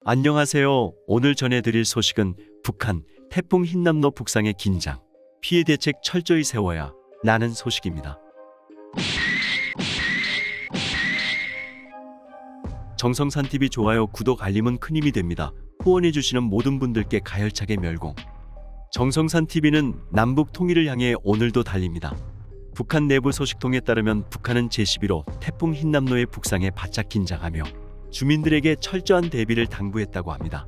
안녕하세요. 오늘 전해드릴 소식은 북한 태풍 흰남노 북상의 긴장, 피해 대책 철저히 세워야 라는 소식입니다. 정성산TV 좋아요, 구독, 알림은 큰 힘이 됩니다. 후원해주시는 모든 분들께 가열차게 멸공. 정성산TV는 남북 통일을 향해 오늘도 달립니다. 북한 내부 소식통에 따르면 북한은 제11호 태풍 흰남노의 북상에 바짝 긴장하며 주민들에게 철저한 대비를 당부했다고 합니다.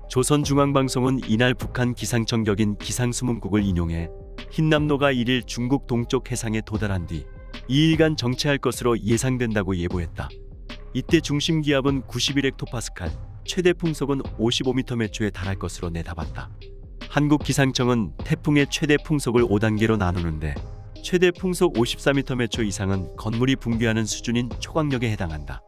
조선중앙방송은 이날 북한 기상청 격인 기상수문국을 인용해 흰남노가 1일 중국 동쪽 해상에 도달한 뒤 2일간 정체할 것으로 예상된다고 예보했다. 이때 중심 기압은 91헥토파스칼, 최대 풍속은 55m/m에 달할 것으로 내다봤다. 한국기상청은 태풍의 최대 풍속을 5단계로 나누는데 최대 풍속 54m/초 이상은 건물이 붕괴하는 수준인 초강력에 해당한다.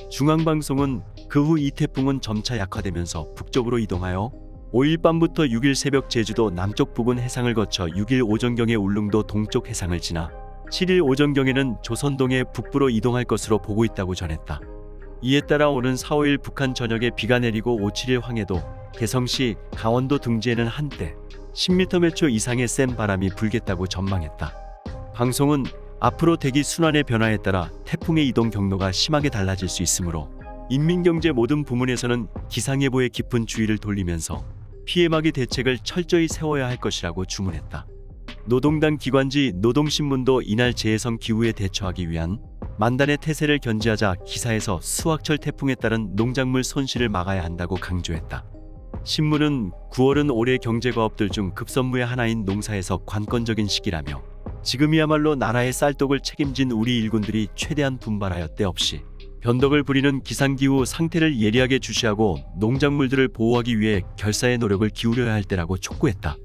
중앙방송은 그 후 이 태풍은 점차 약화되면서 북쪽으로 이동하여 5일 밤부터 6일 새벽 제주도 남쪽 부근 해상을 거쳐 6일 오전경에 울릉도 동쪽 해상을 지나 7일 오전경에는 조선동해 북부로 이동할 것으로 보고 있다고 전했다. 이에 따라 오는 4, 5일 북한 전역에 비가 내리고 5, 7일 황해도, 개성시, 강원도 등지에는 한때 10m/초 이상의 센 바람이 불겠다고 전망했다. 방송은 앞으로 대기 순환의 변화에 따라 태풍의 이동 경로가 심하게 달라질 수 있으므로 인민경제 모든 부문에서는 기상예보에 깊은 주의를 돌리면서 피해막이 대책을 철저히 세워야 할 것이라고 주문했다. 노동당 기관지 노동신문도 이날 재해성 기후에 대처하기 위한 만단의 태세를 견지하자 기사에서 수확철 태풍에 따른 농작물 손실을 막아야 한다고 강조했다. 신문은 9월은 올해 경제과업들 중 급선무의 하나인 농사에서 관건적인 시기라며 지금이야말로 나라의 쌀떡을 책임진 우리 일군들이 최대한 분발하여 때없이 변덕을 부리는 기상기후 상태를 예리하게 주시하고 농작물들을 보호하기 위해 결사의 노력을 기울여야 할 때라고 촉구했다.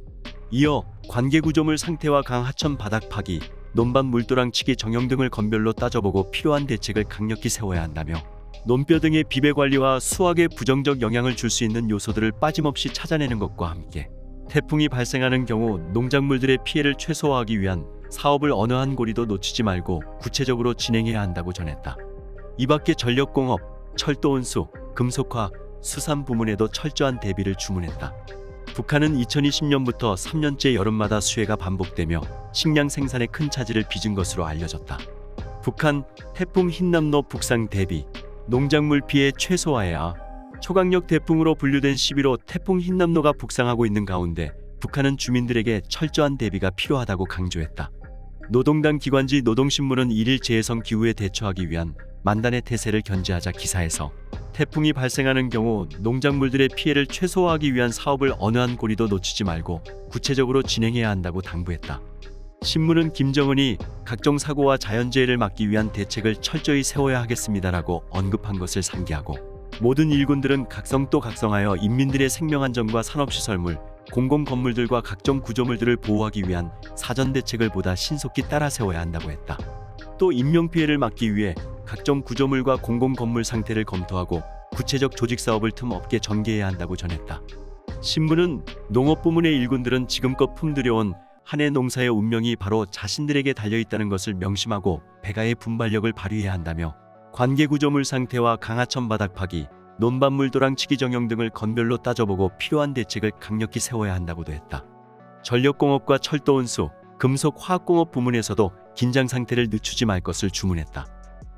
이어 관계구조물 상태와 강 하천 바닥 파기, 논밭 물도랑 치기 정형 등을 건별로 따져보고 필요한 대책을 강력히 세워야 한다며 논뼈 등의 비배 관리와 수확에 부정적 영향을 줄 수 있는 요소들을 빠짐없이 찾아내는 것과 함께 태풍이 발생하는 경우 농작물들의 피해를 최소화하기 위한 사업을 어느 한 고리도 놓치지 말고 구체적으로 진행해야 한다고 전했다. 이 밖에 전력공업, 철도운수, 금속화, 수산 부문에도 철저한 대비를 주문했다. 북한은 2020년부터 3년째 여름마다 수해가 반복되며 식량 생산에 큰 차질을 빚은 것으로 알려졌다. 북한 태풍 흰남노 북상 대비, 농작물 피해 최소화해야. 초강력 태풍으로 분류된 11호 태풍 흰남노가 북상하고 있는 가운데 북한은 주민들에게 철저한 대비가 필요하다고 강조했다. 노동당 기관지 노동신문은 1일 재해성 기후에 대처하기 위한 만단의 태세를 견지하자 기사에서 태풍이 발생하는 경우 농작물들의 피해를 최소화하기 위한 사업을 어느 한 고리도 놓치지 말고 구체적으로 진행해야 한다고 당부했다. 신문은 김정은이 각종 사고와 자연재해를 막기 위한 대책을 철저히 세워야 하겠습니다라고 언급한 것을 상기하고 모든 일군들은 각성 또 각성하여 인민들의 생명안전과 산업시설물, 공공건물들과 각종 구조물들을 보호하기 위한 사전대책을 보다 신속히 따라 세워야 한다고 했다. 또 인명피해를 막기 위해 각종 구조물과 공공건물 상태를 검토하고 구체적 조직사업을 틈없게 전개해야 한다고 전했다. 신문은 농업부문의 일군들은 지금껏 품들여온 한 해 농사의 운명이 바로 자신들에게 달려있다는 것을 명심하고 배가의 분발력을 발휘해야 한다며 관계구조물 상태와 강하천 바닥 파기, 논밭 물도랑 치기 정형 등을 건별로 따져보고 필요한 대책을 강력히 세워야 한다고도 했다. 전력공업과 철도운수, 금속 화학공업 부문에서도 긴장 상태를 늦추지 말 것을 주문했다.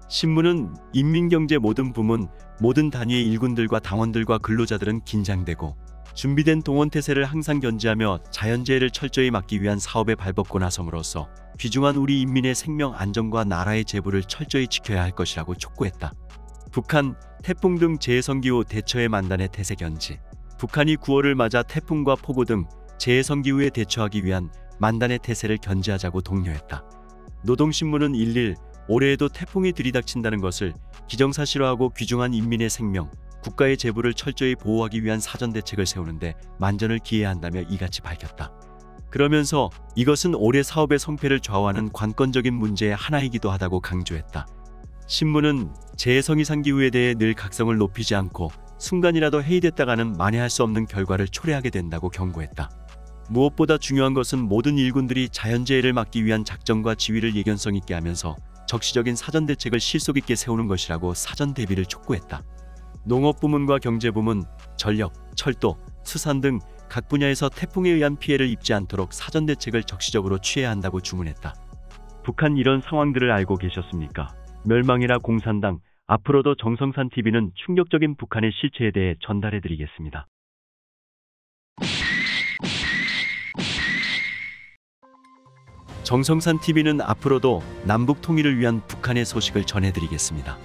신문은 인민경제 모든 부문, 모든 단위의 일군들과 당원들과 근로자들은 긴장되고 준비된 동원태세를 항상 견지하며 자연재해를 철저히 막기 위한 사업에 발벗고 나섬으로써 귀중한 우리 인민의 생명 안전과 나라의 재부를 철저히 지켜야 할 것이라고 촉구했다. 북한 태풍 등 재해성기후 대처의 만단의 태세 견지. 북한이 9월을 맞아 태풍과 폭우 등 재해성기후에 대처하기 위한 만단의 태세를 견지하자고 독려했다. 노동신문은 1일 올해에도 태풍이 들이닥친다는 것을 기정사실화하고 귀중한 인민의 생명, 국가의 재부를 철저히 보호하기 위한 사전대책을 세우는데 만전을 기해야 한다며 이같이 밝혔다. 그러면서 이것은 올해 사업의 성패를 좌우하는 관건적인 문제의 하나이기도 하다고 강조했다. 신문은 재해성 이상 기후에 대해 늘 각성을 높이지 않고 순간이라도 해이됐다가는 만회할 수 없는 결과를 초래하게 된다고 경고했다. 무엇보다 중요한 것은 모든 일군들이 자연재해를 막기 위한 작전과 지휘를 예견성 있게 하면서 적시적인 사전대책을 실속 있게 세우는 것이라고 사전 대비를 촉구했다. 농업부문과 경제부문, 전력, 철도, 수산 등 각 분야에서 태풍에 의한 피해를 입지 않도록 사전 대책을 적시적으로 취해야 한다고 주문했다. 북한 이런 상황들을 알고 계셨습니까? 멸망이라 공산당, 앞으로도 정성산TV는 충격적인 북한의 실체에 대해 전달해드리겠습니다. 정성산TV는 앞으로도 남북 통일을 위한 북한의 소식을 전해드리겠습니다.